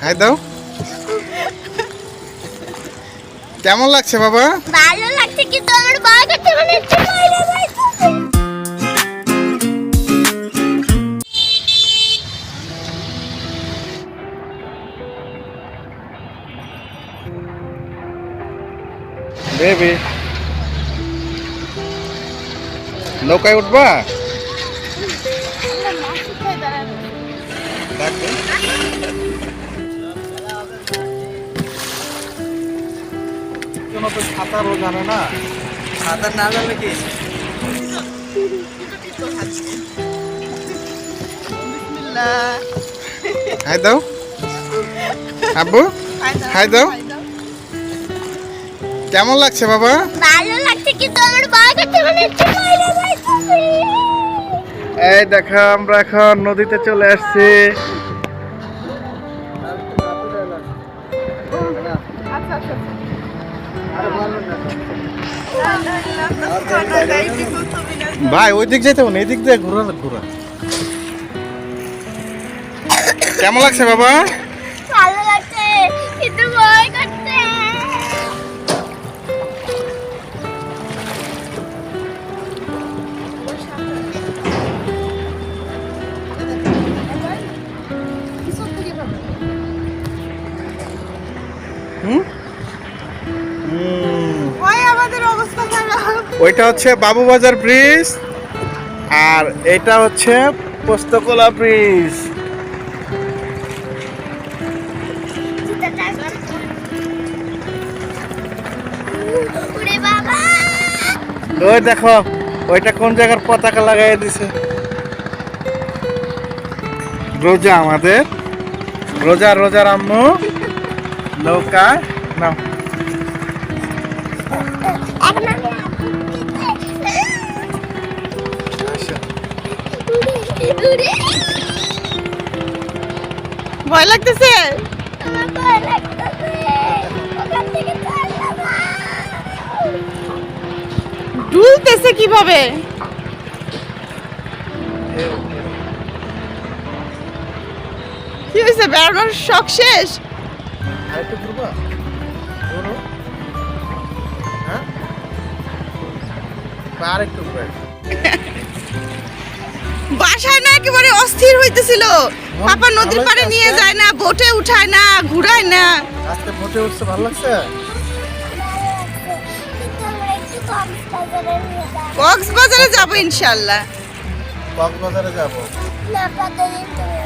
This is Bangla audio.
হাই দাও। কেমন লাগছে বাবা? ভালো লাগছে কিন্তু আমার ভয় করছে মনে হচ্ছে মরে যাইতেছে। বেবি নৌকায় উঠবা? তো সাঁতারও জানে না। সাঁতার না জানলে কি হাই দাও আব্বু, হাই দাও। কেমন লাগছে বাবা? ভালো লাগছে কিন্তু আমার ভয় করছে মনে হচ্ছে মরে যাইতেছে। এই দেখো আমরা এখন নদীতে চলে আসছি। ভাই ওই দিক যেতে হবে, এই দিক দিয়ে ঘোরা ঘোরা। কেমন লাগছে বাবা? ভালো লাগছে কিন্তু ভয় করছে। ওইটা হচ্ছে বাবুবাজার ব্রিজ আর এটা হচ্ছে পোস্তকলা ব্রিজ। ওরে বাবা, ওই দেখো ওইটা কোন জায়গার পতাকা লাগাই দিছে। রোজা আমাদের রোজার আম্মু নৌকা নাও। ভয় লাগতেছে? আমার ভয় লাগতেছে। ওখান থেকে ছাড়লাম না। ডুলতেছে কিভাবে? কি হয়েছে, বেড়ানোর শখ শেষ? আরেকটু ঘুরবা? ঘুরো। হ্যাঁ? আরেকটু ঘুরো। বাসায় না একেবারে অস্থির হইতেছিল। পাপা নদীর পাড়ে নিয়ে যায় না, বোটে উঠায় না, ঘুরায় না। আজকে বোটে উঠছে, ভালো লাগছে? কিন্তু আমরা একটু কক্সবাজারে নিয়ে যাবো। কক্সবাজারে যাবো ইনশাআল্লাহ। কক্সবাজারে যাবো। না, প্রতিদিন তুমি